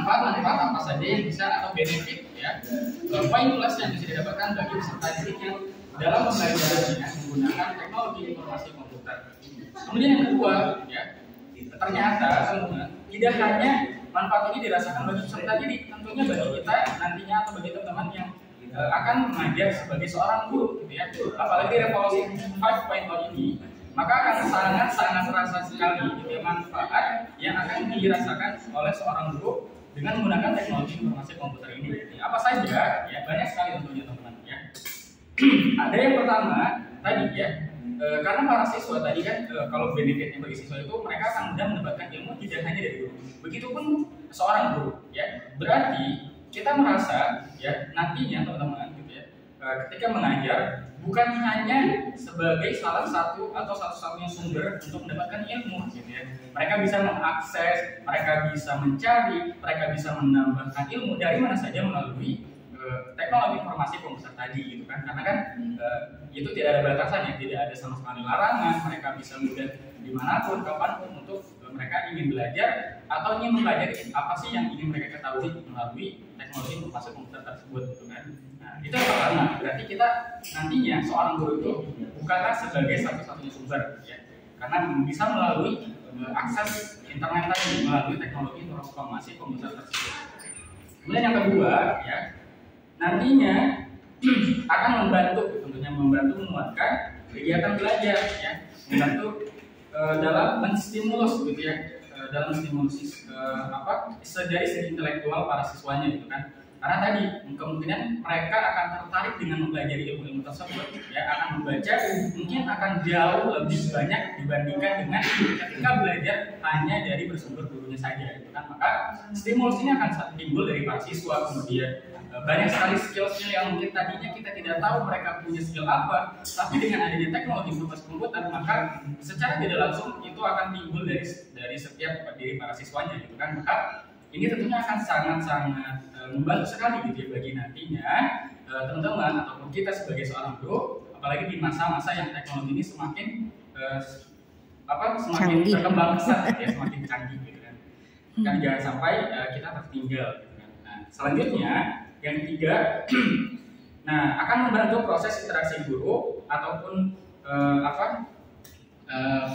manfaat apa saja yang bisa atau benefit ya, poin plus yang bisa didapatkan bagi peserta didik yang dalam pembelajarannya menggunakan teknologi informasi komputer. Kemudian yang kedua ya, ternyata teman-teman tidak hanya manfaat ini dirasakan bagi peserta didik, tentunya bagi kita nantinya atau bagi teman-teman yang akan mengajar sebagai seorang guru gitu ya. Apalagi revolusi 5.0 ini, maka akan sangat terasa sekali gitu ya, manfaat yang akan dirasakan oleh seorang guru dengan menggunakan teknologi informasi komputer ini. Apa saja? Ya banyak sekali tentunya teman-teman ya. Ada yang pertama tadi ya, karena para siswa tadi kan kalau benefitnya bagi siswa itu mereka akan mudah mendapatkan ilmu tidak hanya dari guru. Begitupun seorang guru ya. Berarti kita merasa ya nantinya teman-teman gitu ya, ketika mengajar bukan hanya sebagai salah satu atau satu-satunya sumber untuk mendapatkan ilmu gitu ya. Mereka bisa mengakses, mereka bisa mencari, mereka bisa menambahkan ilmu dari mana saja melalui teknologi informasi komputer tadi gitu kan. Karena kan itu tidak ada batasannya, tidak ada sama sekali larangan, mereka bisa mudah dimanapun, kapanpun untuk mereka ingin belajar atau ingin mempelajari apa sih yang ingin mereka ketahui melalui teknologi informasi komputer tersebut gitu kan. Nah, itu yang pertama, berarti kita nantinya seorang guru itu bukanlah sebagai satu-satunya sumber ya, karena bisa melalui akses internet tadi, melalui teknologi informasi komputer tersebut. Kemudian yang kedua ya, nantinya akan membantu, tentunya membantu menguatkan kegiatan belajar ya, membantu dalam menstimulus gitu ya, dalam stimulus dari segi intelektual para siswanya gitu kan. Karena tadi kemungkinan mereka akan tertarik dengan mempelajari ilmu-ilmu tersebut ya, akan membaca mungkin akan jauh lebih banyak dibandingkan dengan ketika belajar hanya dari bersumber gurunya saja gitu kan. Maka stimulus ini akan timbul dari para siswa. Kemudian banyak sekali skill-skill yang mungkin tadinya kita tidak tahu mereka punya skill apa, tapi dengan adanya teknologi informasi komputer maka secara tidak langsung itu akan timbul dari setiap diri para siswanya gitu kan. Maka ini tentunya akan sangat membantu sekali gitu ya bagi nantinya teman-teman ataupun kita sebagai seorang guru, apalagi di masa-masa yang teknologi ini semakin semakin berkembang pesat ya, semakin canggih gitu kan. Kan jangan sampai kita tertinggal gitu kan. Nah, selanjutnya yang ketiga, nah akan membantu proses interaksi guru ataupun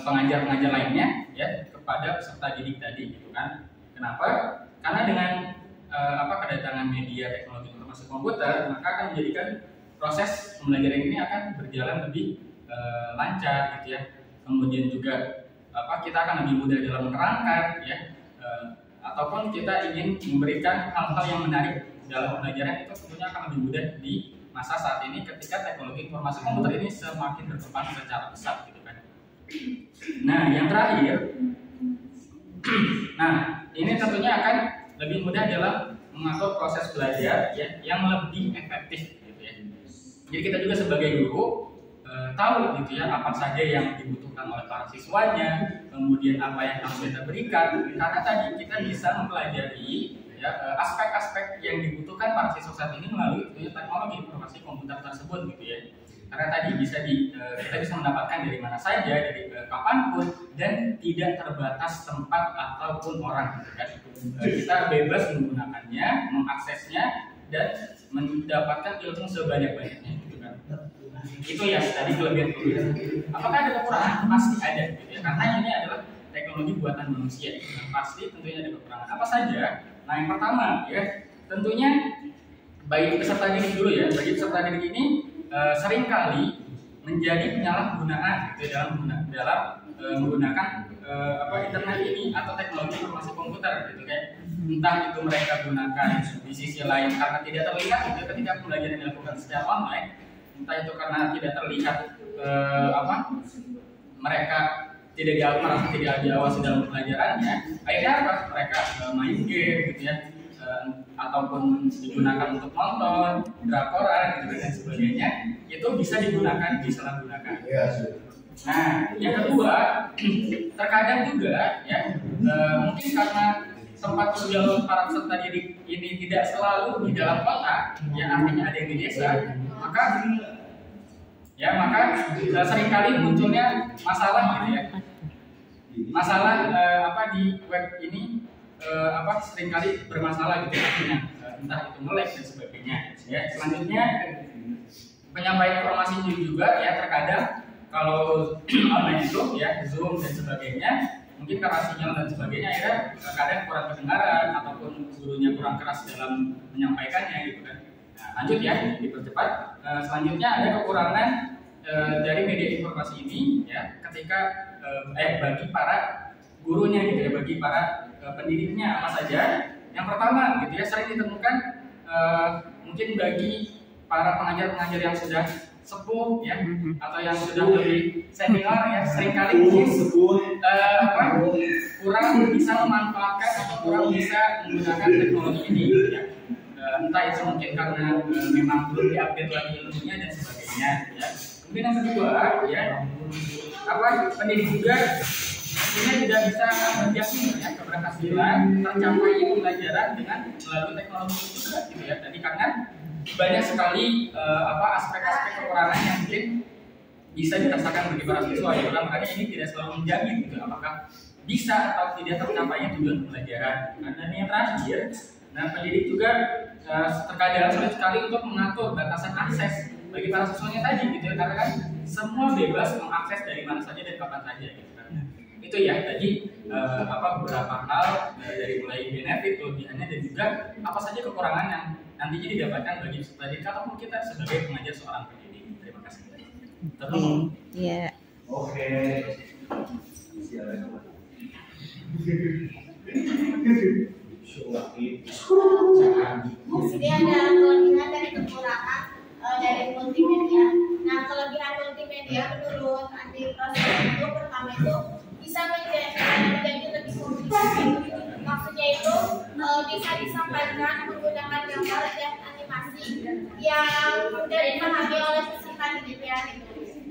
pengajar-pengajar lainnya ya kepada peserta didik tadi gitu kan. Kenapa? Karena dengan kedatangan media teknologi informasi komputer maka akan menjadikan proses pembelajaran ini akan berjalan lebih lancar gitu ya. Kemudian juga kita akan lebih mudah dalam menerangkan ya, ataupun kita ingin memberikan hal-hal yang menarik dalam pembelajaran, itu tentunya akan lebih mudah di masa saat ini ketika teknologi informasi komputer ini semakin berkembang secara pesat gitu kan. Nah yang terakhir, nah ini tentunya akan lebih mudah dalam mengatur proses belajar ya, yang lebih efektif gitu ya. Jadi kita juga sebagai guru tahu gitu ya apa saja yang dibutuhkan oleh para siswanya, kemudian apa yang harus kita berikan, karena tadi kita bisa mempelajari ya aspek-aspek yang dibutuhkan para siswa saat ini melalui teknologi informasi komputer tersebut gitu ya. Karena tadi kita bisa mendapatkan dari mana saja, dari kapanpun, dan tidak terbatas tempat ataupun orang gitu kan. Kita bebas menggunakannya, mengaksesnya, dan mendapatkan ilmu sebanyak-banyaknya gitu kan. Itu ya tadi kelebihan. Apakah ada kekurangan? Pasti ada gitu ya. Karena ini adalah teknologi buatan manusia. Pasti tentunya ada kekurangan. Apa saja? Nah yang pertama ya, tentunya bagi peserta didik dulu ya. Bagi peserta didik ini seringkali menjadi penyalahgunaan gitu dalam menggunakan internet ini atau teknologi informasi komputer gitu kan. Entah itu mereka gunakan di sisi lain karena tidak terlihat gitu ketika pembelajaran dilakukan secara online, entah itu karena tidak terlihat mereka merasa tidak diawasi dalam pembelajarannya, akhirnya apa? Mereka main game gitu ya, ataupun digunakan untuk nonton drakoran gitu dan sebagainya, itu bisa disalahgunakan. Nah, yang kedua, terkadang juga ya mungkin karena tempat tinggal para peserta didik ini tidak selalu di dalam kota, yang artinya ada di desa, maka seringkali munculnya masalah gitu ya. Masalah di web ini seringkali bermasalah gitu artinya, entah itu melek dan sebagainya. Ya, selanjutnya penyampaian informasi juga ya terkadang kalau online itu ya Zoom dan sebagainya mungkin karena sinyal dan sebagainya ya kadang kurang kedengaran ataupun gurunya kurang keras dalam menyampaikannya gitu kan. Nah, lanjut ya dipercepat. Selanjutnya ada kekurangan dari media informasi ini ya ketika bagi para gurunya gitu ya, bagi para pendidiknya apa saja. Yang pertama gitu ya sering ditemukan mungkin bagi para pengajar-pengajar yang sudah sepuh ya atau yang sudah lebih senior ya seringkali mungkin kurang bisa memanfaatkan atau kurang bisa menggunakan teknologi ini ya. Entah itu mungkin karena memang belum diupdate lagi ilmunya dan sebagainya ya. Kemudian yang kedua ya pendidik juga tentunya tidak bisa menjamin ya keberhasilan tercapai pembelajaran dengan melalui teknologi itu juga gitu ya. Tadi karena banyak sekali aspek-aspek kekurangan yang mungkin bisa dirasakan bagi para siswa ya. Makanya ini tidak selalu menjamin gitu apakah bisa atau tidak tercapainya tujuan pembelajaran. Dan yang terakhir, nah pendidik juga terkadang sulit sekali untuk mengatur batasan akses bagi para siswanya tadi gitu ya, karena kan semua bebas mengakses dari mana saja dan kapan saja gitu kan. Itu ya tadi beberapa hal dari mulai benefit, kelebihannya dan juga apa saja kekurangan yang nantinya didapatkan bagi peserta didik ataupun kita sebagai pengajar seorang pendidik. Terima kasih. Iya. Oke. Jadi ada kelebihan dari kekurangan dari multimedia. Nah, kelebihan multimedia menurut Andi Prasetyo itu pertama itu bisa menjadi lebih komunikatif. Maksudnya itu bisa disampaikan menggunakan gambar dan animasi yang mudah dipahami oleh peserta didiknya.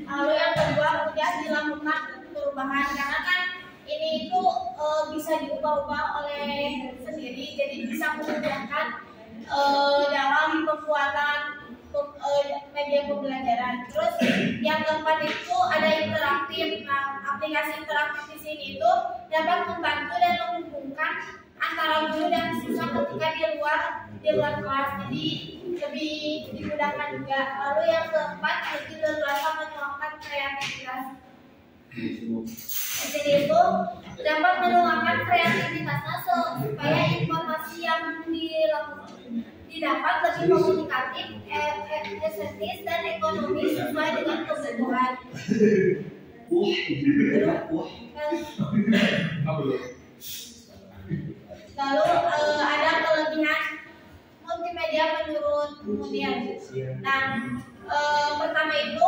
Lalu yang kedua mudah dilakukan perubahan karena kan ini itu bisa diubah-ubah oleh sendiri, jadi bisa memudahkan dalam pembuatan media pembelajaran. Terus yang keempat itu ada interaktif. Nah, aplikasi interaktif di sini itu dapat membantu dan menghubungkan antara guru dan siswa ketika di luar kelas, jadi lebih dimudahkan juga. Lalu yang keempat lebih leluasa menuangkan kreativitas. Jadi itu dapat menuangkan kreativitasnya supaya informasi yang didapat lebih komunikatif, estetis dan ekonomis sesuai dengan kebutuhan. Lalu ada kelebihan multimedia menurut kemudian. Nah, pertama itu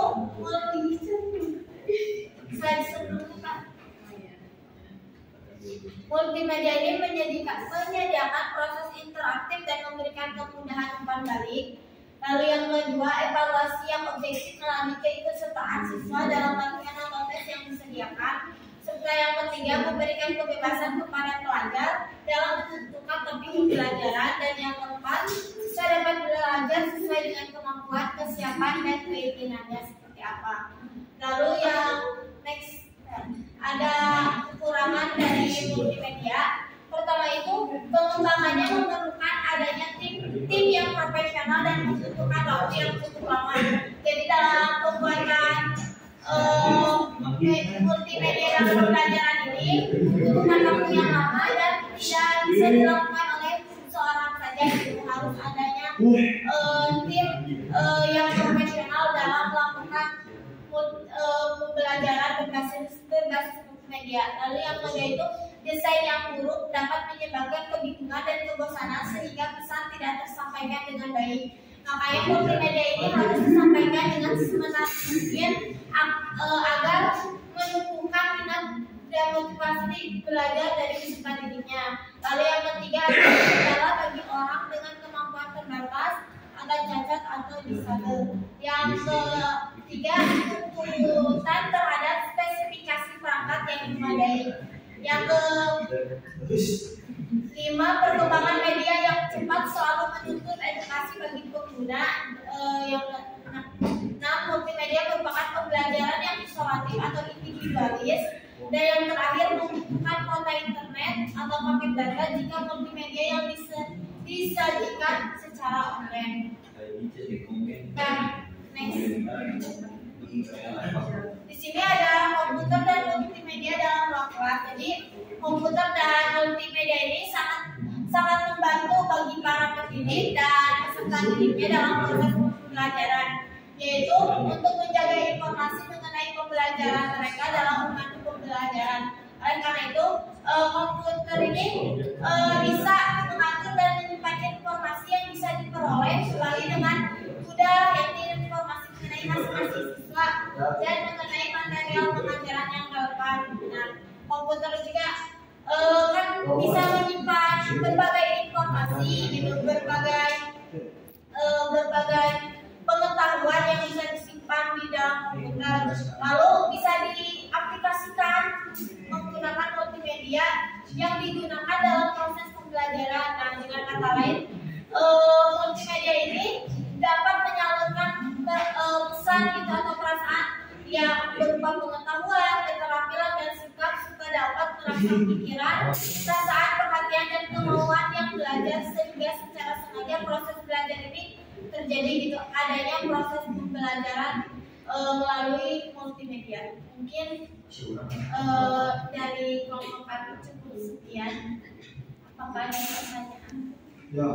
multimedia ini menyediakan proses interaktif dan memberikan kemudahan umpan balik. Lalu yang kedua, evaluasi yang objektif melalui keikutsertaan siswa dalam latihan atau tes yang disediakan. Serta yang ketiga, memberikan kebebasan kepada pelajar dalam menentukan topik pembelajaran. Dan yang keempat, siswa dapat belajar sesuai dengan kemampuan, kesiapan, dan keinginannya seperti apa. Lalu yang next, ada kekurangan dari multimedia. Pertama itu pengembangannya memerlukan adanya tim yang profesional dan membutuhkan waktu yang cukup lama. Jadi dalam pembuatan multimedia dalam pembelajaran ini membutuhkan waktu yang lama dan tidak bisa dilakukan oleh seorang saja. Harus adanya tim yang profesional dalam melakukan pembelajaran berbasis multimedia. Lalu yang kedua itu desain yang buruk dapat menyebabkan kebingungan dan kebosanan sehingga pesan tidak tersampaikan dengan baik. Makanya multimedia ini harus disampaikan dengan semenarik mungkin agar menumbuhkan minat dan motivasi belajar dari peserta didiknya. Lalu yang ketiga adalah bagi orang dengan kemampuan terbatas atau cacat atau disabel. Yang ketiga tuntutan terhadap spesifikasi perangkat yang memadai. Yang kelima, perkembangan media yang cepat selalu menuntut edukasi bagi pengguna. Yang keenam, multimedia merupakan pembelajaran yang isolatif atau individualis. Dan yang terakhir, membutuhkan kuota internet atau paket data jika Di sini ada komputer dan multimedia dalam ruang kelas. Jadi komputer dan multimedia ini sangat membantu bagi para pendidik dan peserta didiknya dalam proses pembelajaran, yaitu untuk menjaga informasi mengenai pembelajaran mereka dalam memandu pembelajaran. Oleh karena itu, komputer ini bisa mengatur dan menyimpan informasi yang bisa diperoleh melalui dengan mudah, yaitu informasi mengenai masing-masing siswa dan mengenai material pengajaran yang relevan. Nah, komputer juga kan bisa menyimpan berbagai informasi gitu, berbagai pengetahuan yang bisa disimpan di dalam komputer, lalu bisa diaplikasikan menggunakan multimedia yang digunakan dalam proses pembelajaran. Nah, dengan kata lain, multimedia ini dapat menyalurkan pesan gitu atau perasaan yang berupa pengetahuan, keterampilan dan sikap serta dapat merangsang pikiran, perasaan, perhatian dan kemauan yang belajar, sehingga secara sengaja proses belajar ini terjadi gitu, adanya proses pembelajaran melalui multimedia. Mungkin dari kelompok kami cukup sekian. Apakah ada pertanyaan? Ya.